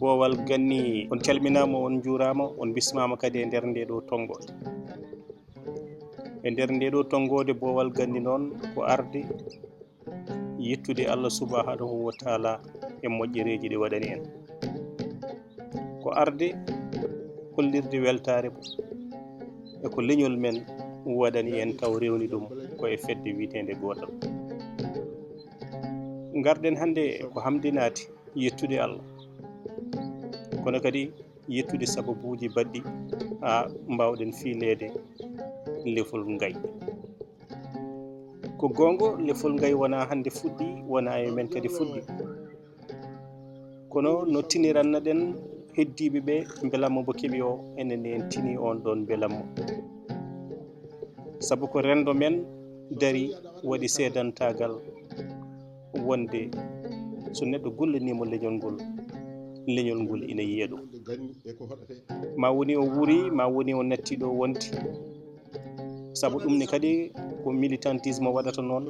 boowal ganni on calminama on juurama on bismama kadi e nder nde ɗo tonggode boowal ganni noon ko arde yettude Allah subhanahu wa taala e moƴƴereji ɗi waɗani en ko arde hollirde weltare e ko leñol men waɗani en taw rewni ɗum ko e fedde wiitende gotal garden hande ko hamdinade yettude Allah kono kadi yettude sababuji baɗɗi ha mbawɗen fiilede lefol Ngay ko gongo lefol Ngay wona hande fuɗɗi wona e men kadi fuɗɗi kono no tiniranno ɗen heddiɓe ɓe beelamma mo keeɓi o enen en tini on ɗon beelamma saabu ko rendo men dari waɗi seedantagal wonde so neɗɗo gollanima leñol ngol ina yiya ɗum ma woni o wuuri ma woni o nattiɗo wonde saabu ɗum ne kadi ko militantisme waɗata noon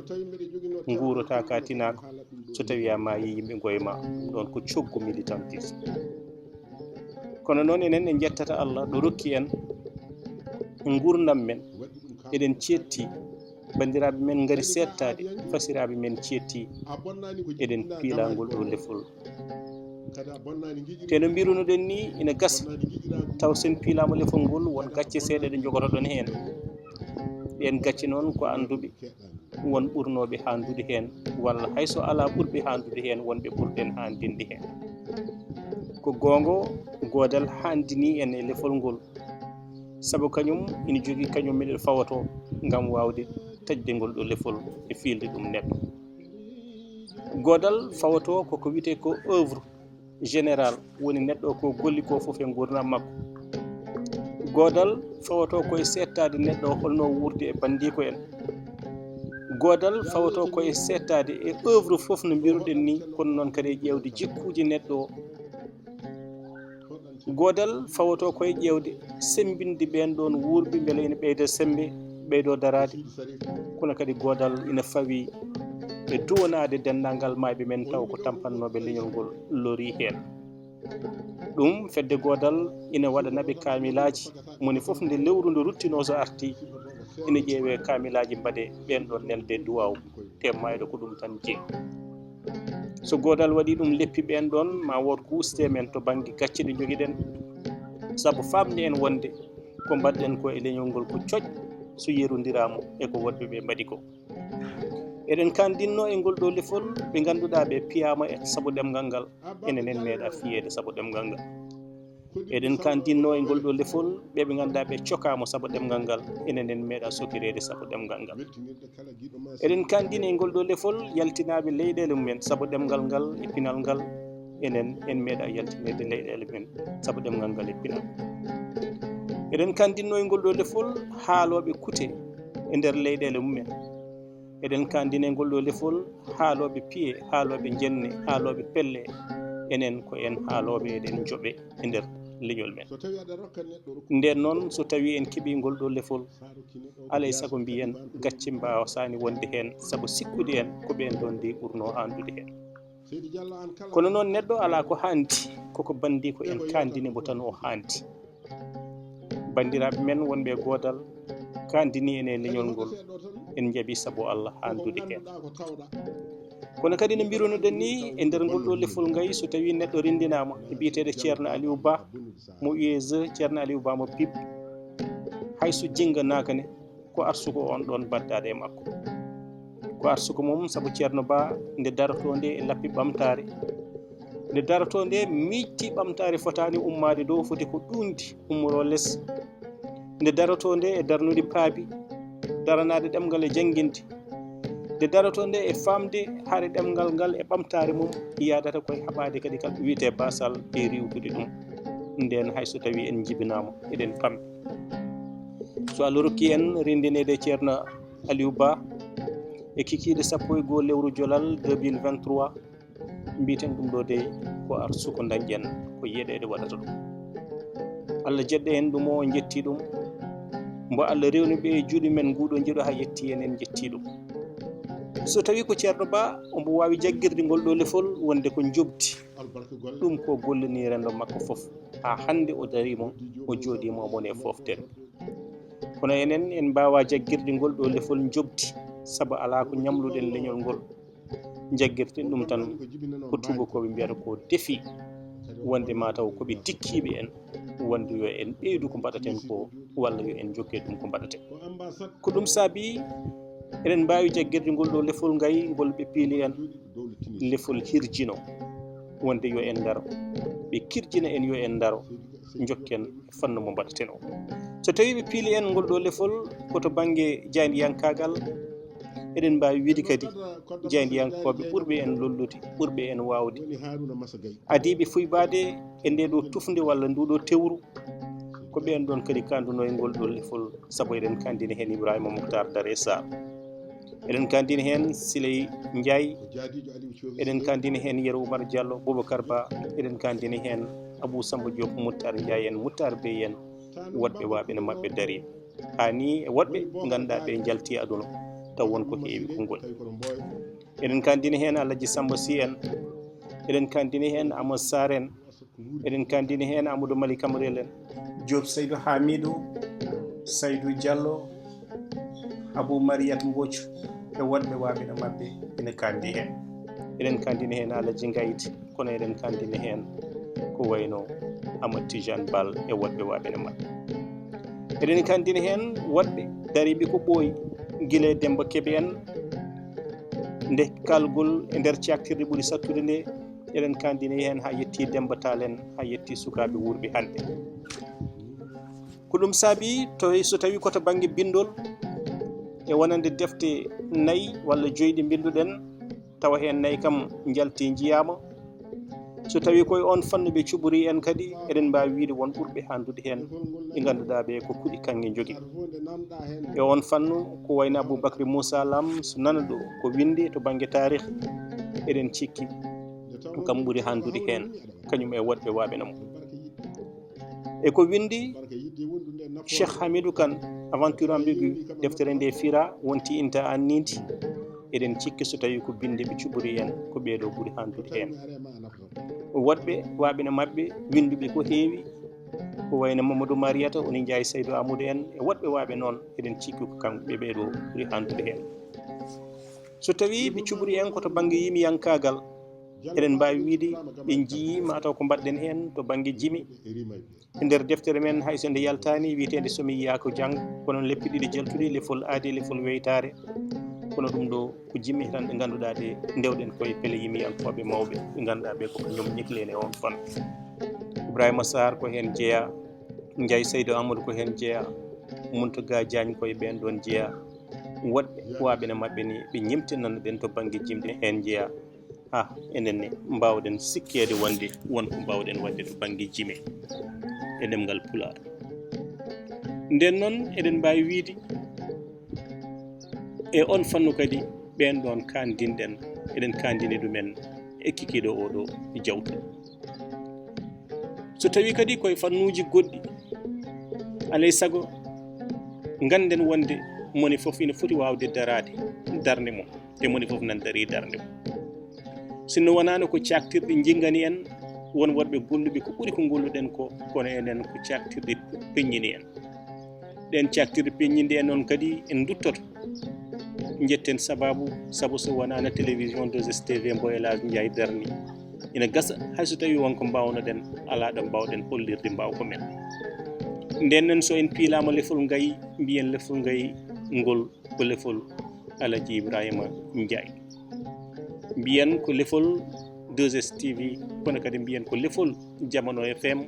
guurota ka tinaka so tawi a maayi yimɓe goyma ɗum ɗon ko coggu militantisme kono noon enen en jettata Allah ɗo rokki en gurdam men eɗen cetti bandiraɓe men gaari settade fasiraɓe men cetti eɗen piilagol ɗo lefol te no mbirunoɗen ni ina gasa taw sen piilama lefol ngol won gacce seeɗa ɗe jogotoɗon hen ɗen gacce noon ko anduɓe won ɓurnoɓe handude hen walla hayso ala ɓurɓe handude hen wonɓe ɓurɗen handinde hen ko gongo godal handini en e lefol ngol saabu kañum ina jogui kañum meɗen fawato gam wawde taƴde ngol ɗo lefol e fiilde ɗum neɗɗo godal fawato koko wiyete ko œuvre général woni neɗɗo ko golli ko foof e gurdam makko godal fawato koye settade neɗɗo holno wuurdi e bandiko en godal fawato koye settade e œuvre foof no mbiruɗen ni kono noon kadi e ƴewde jikkuji neɗɗo o godal fawato koye ƴewde sembinde ɓen ɗon wuurɓe beele ina ɓeyda sembe ɓeydo darade kono kadi godal ina fawi e duwanade dendagal mayɓe men taw ko tampannoɓe leñol ngol lori hen ɗum fedde godal ina waɗanaɓe kamilaji moni foof nde lewru ndu ruttino so arti ina ƴeewe kamilaji mbaɗe ɓen ɗon nelde duwaw temmayɗo ko ɗum tan jeeyi so godal waɗi ɗum leppi ɓen ɗon ma wod ko uste men to banggue gacce ɗe joguiɗen saabu famde en wonde ko mbaɗɗen ko e leñol ngol ko coƴ so yerodirama eko wodɓeɓe mbaɗi ko eɗen kandinno e ngol ɗo lefol ɓe ganduɗa ɓe piyama e saabu ɗemgal ngal enen en meeɗa fiyede saabu ɗemgal ngal eɗen kandinno e ngol ɗo lefol ɓeɓe ganduɗa ɓe cokama saabu ɗemgal ngal enen en meeɗa sokirede saabu ɗemgal ngal eɗen kandina e ngol ɗo lefol yaltinaɓe leyɗele mumen saabu ɗemgal ngal e pinal ngal enen en meeɗa yaltinede leyɗele men saabu ɗemgal ngal e pinal eɗen kandinno e ngol ɗo lefol haaloɓe kuute e nder leyɗele mumen eɗen kandina e ngol ɗo lefol haaloɓe piye haaloɓe jenne haaloɓe pelle enen ko en haaloɓe eɗen jooɓe e nder leñol men nden noon so tawi en keeɓi ngol ɗo lefol alay saago mbiyen gacce mbawasani wonde hen saabu sikkude en ko ɓen ɗon ndi ɓurno andude hen kono noon neɗɗo ala ko handi koko bandi ko en kandinimo tan o handi bandiraɓe men wonɓe godal kandini en e leñol ngol en jaaɓi saabu Allah handude hen kono kadi no mbirunoɗen ni e nder ngol ɗo lefol Ngay so tawi neɗɗo rendinama e biyeteɗo ceerno Aliou Ba mo UEG ceerno Aliou Ba mo PIP hayso jingga nakane ko arsugo on ɗon baddade e makko ko arsugo mum saabu ceerno Ba nde daroto nde e lappi ɓamtare nde daroto nde miijti ɓamtare fotani ummade dow foti ko ɗundi ummoro less nde daroto nde e darnude paabi daranade ɗemgal e jangguinde nde daroto nde e famde haare ɗemgal ngal e ɓamtare mum yadata koye haɓade kadi kala wiyete basal e riwtude ɗum nden hayso tawi en jibinama eɗen pammi so Allah rokki en rendinede ceerno Aliou Ba e kikiɗe 11 lewru Jolal 2023 mbiten ɗum ɗo de ko arsuko dañƴen ko yeɗede waɗata ɗum Allah jedde en ɗum o jetti ɗum mbo Allah rewni ɓe e juuɗe men nguɗo jiɗo ha yetti en jetti ɗum so tawi ko ceerno ba ombo wawi jaggirde ngol ɗo lefol wonde ko jobdi ɗum ko gollani rendo makko foof ha hande o darimo o jooɗimo omon e foftere kono enen en mbawa jaggirde ngol ɗo lefol jobdi saabu ala ko ñamluɗen leñol ngol jaggirten ɗum tan ko tubakoɓe mbiyata ko defi wonde mataw koɓe tikkiɓe en wonde yo en ɓeydu ko mbaɗaten ko walla yo en jokke ɗum ko mbaɗaten ko ɗum saabi eɗen mbawi jaggirde ngol ɗo lefol Ngay ngol ɓe piili en lefol hirjino wonde yo en daro ɓe kirjina en yo en daro jokken fannu mo mbaɗaten o so tawi ɓe piili en ngol ɗo lefol koto banggue jaydiyankagal eɗen mbawi wiide kadi jaydiyankoɓe ɓurɓe en lollude ɓurɓe en wawde adiɓe fuybade e nde ɗo tufde walla nduɗo tewru ko ɓen ɗon kadi kanduno e ngol ɗo lefol saabu eɗen kandini hen Ibrahima Mouhtar Dare Sarr eɗen kandini hen Siley Ndiaye eɗen kandini hen Yero Oumar Diallo Boubacar Ba eɗen kandini hen Abou Samba Diop Mouhtar Ndiaye en Mouhtar Bey en woɗɓe waɓene mabɓe dari hani e woɗɓe ganduɗa ɓe jalti aduna taw wonko heewi konngol eɗen kandini hen Alaji Samba Sy en eɗen kandini hen Amadou Sarr en eɗen kandini hen Amadou Mali Camrel en Diop Seydou Hamidou Seydou Diallo Abou Mariat Mbodj e woɗɓe waɓene mabɓe ene kandi hen eɗen kandini hen Alaji Ngayte kono eɗen kandini hen ko wayno Amadou Tidiane Bal e woɗɓe waɓene mabɓe eɗen kandini hen woɗɓe dariɓe ko ɓooyi guila Demba Kebe en nde kalgol e nder caktirde ɓuuri sattude nde eɗen kandini hen ha yetti Demba Tall en ha yetti sukaɓe wurɓe hande ko ɗum saabi so tawi koto banggue bindol e wonande defte 4 walla 5 ɗe binduɗen tawa hen 4 kam jalti jiyama so tawi koye on fannu ɓe cuɓori en kadi eɗen mbawi wiide won ɓurɓe handude hen ɓe ganduɗa ɓe ko kuuɗi kanŋe jogui e on fannu ko wayno Aboubacry Moussa Lam so nana ɗo ko windi to banggue tarih eɗen cikki kam ɓuuri handude hen kañum e woɗɓe waɓene mo e ko windi Cheikh Hamidou Kane aventure ambigu deftere nde fira wonti inta annidi eɗen cikki so tawi ko binde ɓe cuɓori en ko ɓeɗo ɓuuri handude hen woɗɓe waɓene mabɓe winduɓe ko heewi ko wayno Mamadou Mariata oni Ndiaye Seydou Amadou en e woɗɓe waɓe noon eɗen cikki ko kamɓe ɓeɗo ɓuuri handude hen so tawi ɓe cuɓori en koto banggue yimiyankagal eɗen mbawi wiide ɓe jii mataw ko mbaɗɗen hen to banggue jimi e nder deftere men hayso nde yaltani wiyetede somi yiyako jang kono leppi ɗiɗi jaltuɗi lefol aadi lefol weytare kono ɗum ɗo ko jimmi tan ɗe ganduɗa ɗe dewɗen koye pele yimiyankoɓe mawɓe ɓe ganduɗa ɓe koko ñom ñiklene on fan Ibrahima Sarr ko hen jeeya Ndiaye Seydou Amadou ko hen jeeya Mountaga Diagne koye ɓen ɗon jeeya woɗɓe waɓene mabɓe ni ɓe ñimtinana ɗen to banggue jimɗe hen jeeya ha enenne mbawɗen sikkede wonde wonko mbawɗen wadde to banggue jime e ɗemgal Pulaar nden noon eɗen mbawi wiide e on fannu kadi ɓen ɗon kandinɗen eɗen kandini ɗumen ekkikiɗo oɗo jawtu so tawi kadi koye fannuji goɗɗi alay saago ganden wonde moni foof ina foti wawde darade darde mum e moni foof nan dari darde mum sinno wonano ko caktirɗe jinggani en won woɗɓe golluɓe ko ɓuuri ko golluɗen ko kono enen ko caktirɗe peññini en ɗen caktirɗe peññinde en noon kadi en duttoto jetten sabu so wonano télévision 2STV mbo Elage Ndiaye darni ina gasa hayso tawi wonko mbawnoɗen ala ɗo mbawɗen hollirde mbawko men nden noon so en piilama lefol Ngay mbiyen lefol Ngay ngol ko lefol Alaji Ibrahima Ndiaye mbiyen ko lefol 2STV kono kadi mbiyen ko lefol Jamano FM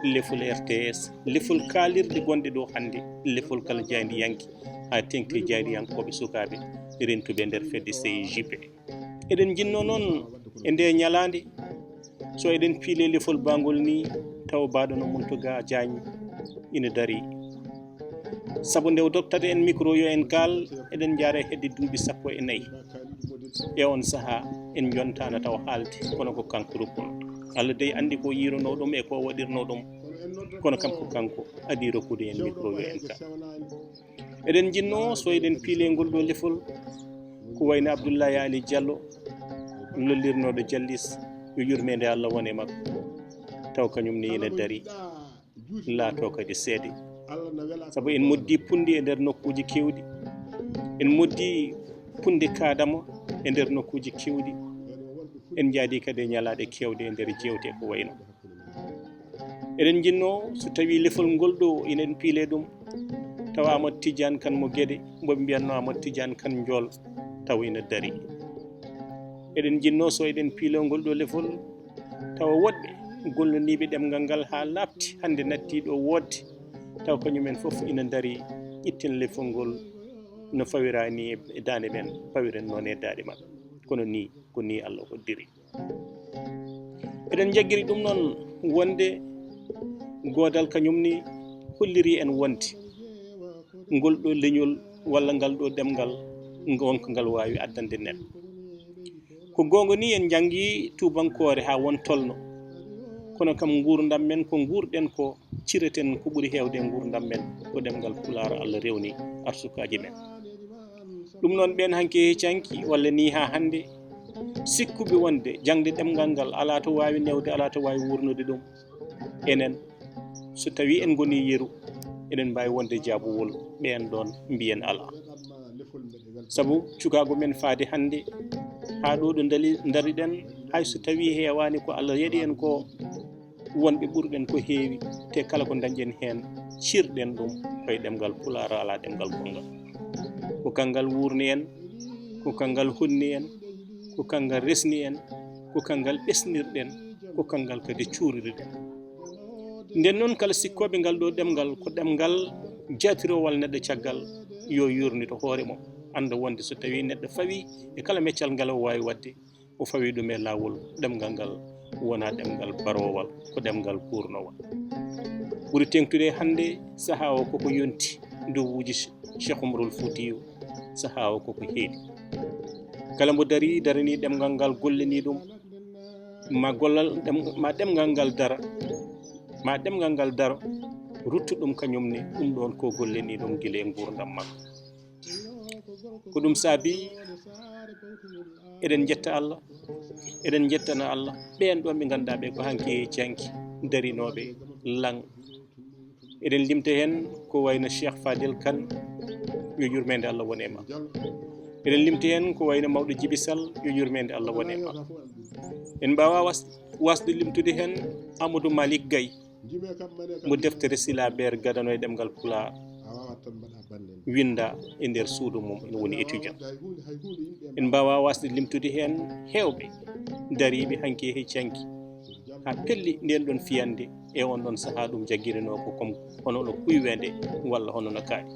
lefol RTS lefol kaalirde gonɗe ɗo hannde lefol kala jaydi yanki ha tengti jaydi yankoɓe sukaɓe rentuɓe nder fedde CJP eɗen jinno noon e nde ñalande so eɗen piile lefol bangol ni taw baɗono Mountaga Diagne ina dari saabu nde doktata en micro yo en kaal eɗen jaara hedde duuɓi 14 e on saaha en jontano taw haalde kono ko kanko ruppon Allah dey andi ko yiruno ɗum e ko waɗirno ɗum kono kam ko kanko adi rokkude en micro yo en ka eɗen jinno so eɗen piile ngol ɗo lefol ko wayno Abdoullahi Ali Diallo lollirnoɗo jallis yo yurmede Allah wone makko taw kañum ni ene dari laato kadi seede sabu en moddi pundi e nder nokkuji kewɗi en moddi pundi kaadamo e nder nokkuji kewɗi en jaadi kadi ñalaɗe kewɗe e nder jewte ko wayno eɗen jinno so tawi lefol ngol ɗo inen piile ɗum tawa Amadou Tidiane Kane mo Guédé mboɓe mbiyatno Amadou Tidiane Kane Ndiol taw ina dari eɗen jinno so eɗen piilo ngol ɗo lefol tawa woɗɓe golloniɓe ɗemgal ngal ha labti hande natti ɗo wodde taw kañumen fof ina dari ƴitten lefol ngol no fawirani e dande men fawiren noon e daɗe mabɓe kono ni ko ni Allah hoddiri eɗen jagguiri ɗum noon wonde godal kañum ni holliri en wonde ngol ɗo leñol walla ngal ɗo ɗemgal wonko ngal wawi addande neɗɗo ko gonga ni en jangi tubankore ha won tolno kono kam gurdam men ko gurɗen ko cireten ko ɓuuri hewde gurdam men ko ɗemgal pular Allah rewni arsukaji men ɗum noon ɓen hanke heccanki walla ni ha hande sikkuɓe wonde jangde ɗemgal ngal ala to wawi newde ala to wawi wurnude ɗum enen so tawi en goni yeru eɗen mbawi wonde jaabuwol ɓen ɗon mbiyen ala sabu cukago men faade hande ha ɗo ɗo dariɗen hay so tawi hewani ko Allah yeeɗi en ko wonɓe ɓurɗen ko heewi te kala ko dañƴen hen cirɗen ɗum koye ɗemgal pular ala ɗemgal gongal ko kangal wurni en ko kangal honni en ko kangal resni en ko kangal ɓesnirɗen ko kangal kadi cuurirɗen nden noon kala sikkoɓe ngal ɗo ɗemgal ko ɗemgal jatirowal neɗɗo caggal yo yurnito hoore mum anda wonde so tawi neɗɗo fawi e kala meccal ngal o wawi wadde o fawi ɗum e lawol ɗemgal ngal wona ɗemgal barowal ko ɗemgal kurnowal ɓuuri tengtude hande saaha o koko yonti dowuji Cheikh Oumarul Foutiyou saaha o koko heeɗi kala mo darani ɗemgal ngal gollani ɗum ma ɗemgal ngal dara ma ɗemgal ngal daro ruttu ɗum kañum ne ɗum ɗon ko gollani ɗum guila e gurdam makko ko ɗum saabi eɗen jetta Allah eɗen jettana Allah ɓen ɗon ɓe ganduɗa ɓe ko hanki canki darinoɓe lang eɗen limta hen ko wayno Cheikh Fadil Kane yo yurmede Allah wone ma eɗen limta hen ko wayno mawɗo Djiby Sall yo yurmede Allah wone ma en mbawa wasde limtude hen Amadou Malick Gaye mo deftere silaber gadano e ɗemgal pulaar winda e nder suudu mum ene woni étudiant en mbawa wasde limtude hen hewɓe dariɓe hanki e heccanki ha pelli nden ɗon fiyande e on ɗon saaha ɗum jagguirino ko comme hono no kuywede walla hono no kaaɗi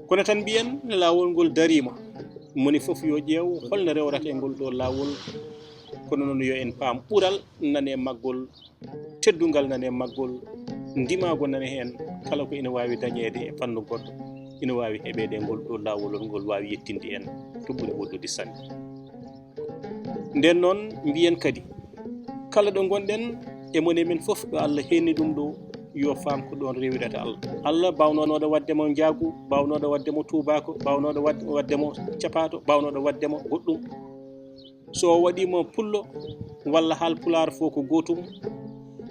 kono tan mbiyen lawol ngol darima moni foof yo ƴeew holno rewrata e ngol ɗo lawol kono noon yo en paam ɓuural nane maggol teddugal nane maggol ndimago nane hen kala ko ina wawi dañede e fannu goɗɗo ina wawi heɓede ngol ɗo lawolol ngol wawi yettinde en to ɓuuri woɗɗude sanne nden noon mbiyen kadi kala ɗo gonɗen e mone men foof ɗo Allah henni ɗum ɗo yo faam ko ɗon rewirata Allah Allah bawnoɗo waddemo jaagu bawnoɗo waddemo tubako bawnoɗo waddemo capato bawnoɗo waddemo goɗɗum so waɗimo pullo walla haal pular fo ko gotum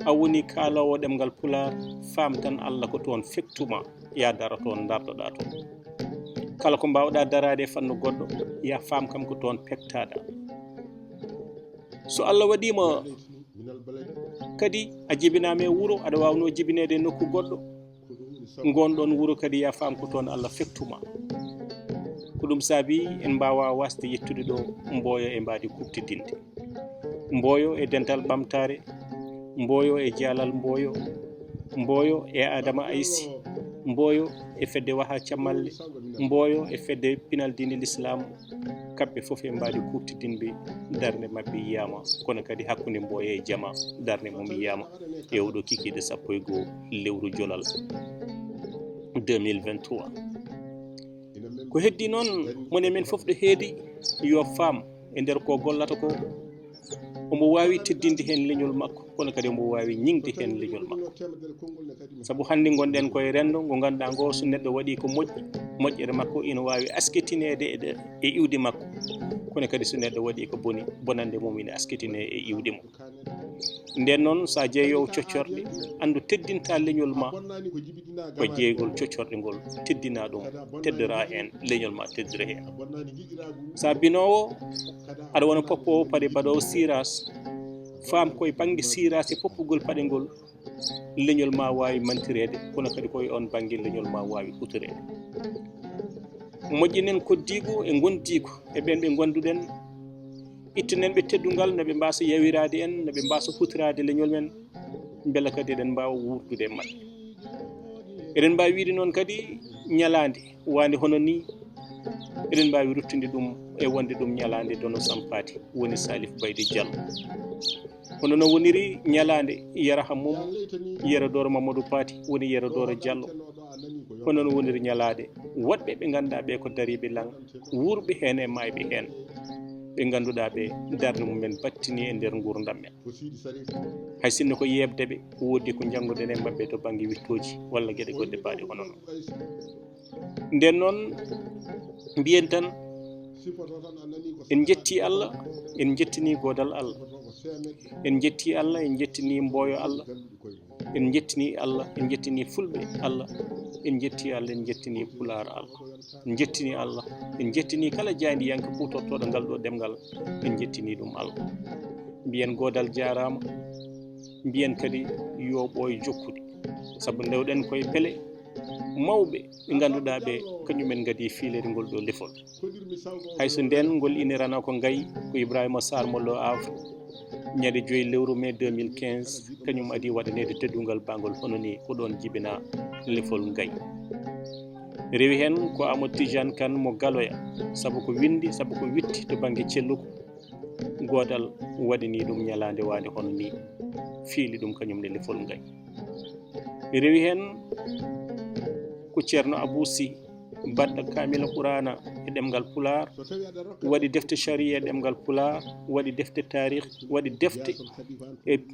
a woni kaalowo ɗemgal pular faam tan Allah ko toon fektuma ya dara toon dartoɗa toon kala ko mbawɗa darade e fannu goɗɗo ya faam kam ko toon pektaɗa so Allah waɗima kadi a jibinama e wuuro aɗa wawno jibinede e nokku goɗɗo gonɗon wuuro kadi ya faam ko toon Allah fektuma ko ɗum saabi en mbawa wasde yettude ɗo Mboyo e mbadi kuftidinde Mboyo e dental ɓamtare Mboyo e jaalal Mboyo Mboyo e Adama Aysi Mboyo e fedde Waha Cammalle Mboyo e fedde Pinal Dine l'Islam kamɓe foof e mbadi kuftidinɓe darde mabɓe yiyama kono kadi hakkude Mboyo e Jama darde mum yiyama e oɗo kikiɗe 11 lewru Jolal 2023 ko heddi noon mone men foof ɗo heedi yo faam e nder ko gollata ko omo wawi teddinde hen leñol makko kono kadi omo wawi ñingde hen leñol makko saabu hande gonɗen koye rendo ngo ganduɗa ngo so neɗɗo waɗi ko moƴƴi moƴƴere makko ina wawi asketinede e iwde makko kono kadi so neɗɗo waɗi ko boni bonande mum ina asketine e iwde mum nden noon sa jeeyowo coccorɗe andu teddinta leñol ma ko jeeygol coccorɗe ngol teddina ɗum teddora hen leñol ma teddora hen sa binowo aɗa wona poppowo paɗe mbaɗowo siras faam koye banggue siras e poppugol paɗe ngol leñol ma wawi mantirede kono kadi koye on banggue leñol ma wawi hutorede moƴƴinen koddigo e gondigo e ɓen ɓe gonduɗen ittinen ɓe teddungal no ɓe mbasa yawirade en no ɓe mbasa hutorade leñol men beela kadi eɗen mbawa wurdude e mabɓe eɗen mbawi wiide noon kadi ñalade wande hono ni eɗen mbawi ruttude ɗum e wonde ɗum ñalade dono sampati woni Salif Baydy Diallo hono no woniri ñalade yaraha mum yerodoro Mamadou Pati woni yerodoro Diallo hono no woniri ñalade woɗɓe ɓe ganduɗa ɓe ko dariɓe lang wurɓe hen e mayɓe hen ɓe ganduɗa ɓe darde mumen battini e nder gurdam men hay sinno ko yebdeɓe wodi ko janggoɗen e mabɓe to banggue wittoji walla gueɗe goɗɗe mbaɗe hono noon nden noon mbiyen tan en jetti Allah en jettini godal Allah en jetti Allah en jettini mboyo Allah en jettini Allah en jettini fulɓe Allah en jetti Allah en jettini pular Allah en jettini Allah en jettini kala jandi yanke futortoɗo ngal ɗo ɗemgal en jettini ɗum Allah mbiyen godal jarama mbiyen kadi yo ɓooy jokkude saabu ndewɗen koye beele mawɓe ɓe ganduɗa ɓe kañumen gadi fiilede ngol ɗo Lefol hayso nden ngol inirana ko Ngay ko Ibrahima Sarr mollo Havre ñande 5 lewru mai 2015 kañum adi waɗanede teddungal bangol hono ni ko ɗon jibina Lefol Ngay rewi hen ko Amadou Tidiane Kane mo Galoya saabu ko windi saabu ko witti to banggue celluko godal waɗani ɗum ñalade wade hono ni fiili ɗum kañum ne Lefol Ngay rewi hen ko ceerno Abou Sy baɗɗo kamila Qur'ana e ɗemgal Pular waɗi defte sharia e ɗemgal Pular waɗi defte tarikh waɗi defte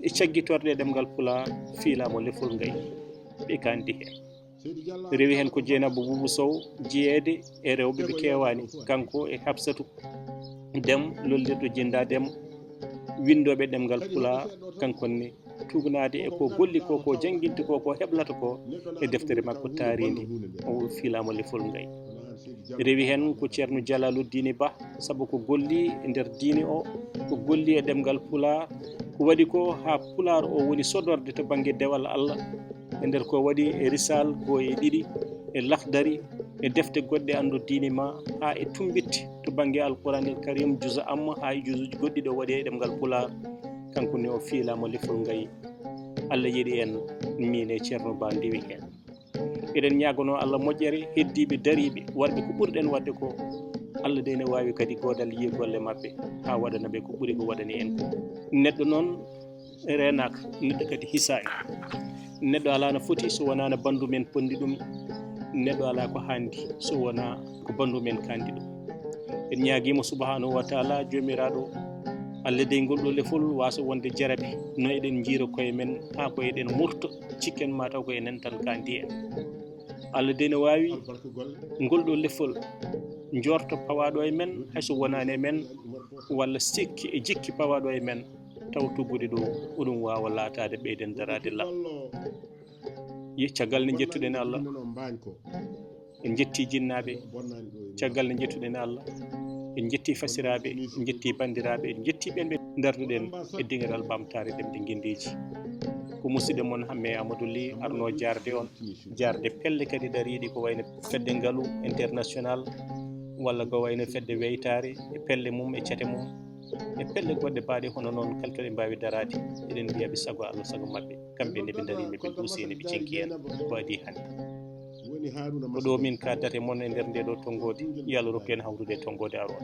e cagguitorɗe e ɗemgal Pular fiilamo Lefol Ngay ɓe kandi hen rewi hen ko Dieynaba Boubou Sow jeeyede e rewɓe ɓe kewani kanko e Habsatou Déme lollirɗo Djinda Déme windoɓe ɗemgal Pular kankone tugnade e ko golli ko ko janguinte ko ko heblata ko e deftere makko taaride o fiilamo Lefol Ngay rewi hen ko ceerno Dialaluddine Ba saabu ko golli e nder diine o ko golli e ɗemgal Pular ko waɗi ko ha Pular o woni sodorde to banggue dewal Allah e nder ko waɗi e risal go e ɗiɗi e lakdari e defte goɗɗe andu diine ma ha e tumbitti to banggue Alqouranil Karim jusa amma ha e jusuji goɗɗi ɗo waɗi e ɗemgal Pular kanko ni o fiilamo Lefol Ngay Allah yiɗi en min e ceerno Ba ndewi hen eɗen ñagono Allah moƴƴere heddiɓe dariɓe warɓe ko ɓurɗen wadde ko Allah de ne wawi kadi godal yi golle mabɓe ha waɗana ɓe ko ɓuuri ko waɗani en ko neɗɗo noon renaka neɗɗo kadi hisani neɗɗo ala no foti so wona no bandu men pondi ɗum neɗɗo ala ko handi so wona ko bandu men kandi ɗum en ñaguima subhanahu wa taala jomiraɗo Allah de ngol ɗo Lefol wasa wonde jarabe no eɗen jiira koye men ha ko eɗen murto cikken mataw ko enen tan kandi en Allah de ne wawi ngol ɗo Lefol jorto pawaɗo e men hayso wonani e men walla sikki e jikki pawaɗo e men taw tuggude ɗo oɗum wawa latade ɓeyden darade la caggal nde jettuɗen Allah en jetti jinnaɓe caggal nde jettuɗen Allah en jetti fasiraɓe en jetti bandiraɓe en jetti ɓen ɓe darduɗen e dingiral bamtare ɗemde guindiji ko musidɗo moon Hamet Amadou Ly arno jarde on jarde pelle kadi dariɗi ko wayno fedde ngaalu international walla ko wayno fedde weytare e pelle mum e cete mum e pelle goɗɗe mbaɗe hono noon kala toɗe mbawi darade eɗen mbiyaɓe saago Allah saago mabɓe kamɓe nde ɓe darimi ɓe duusini ɓe cenki en ko adi hande ko ɗo min kaddate moon e nder nde ɗo tonggode yo Allah rokku en hawrude e tonggode aron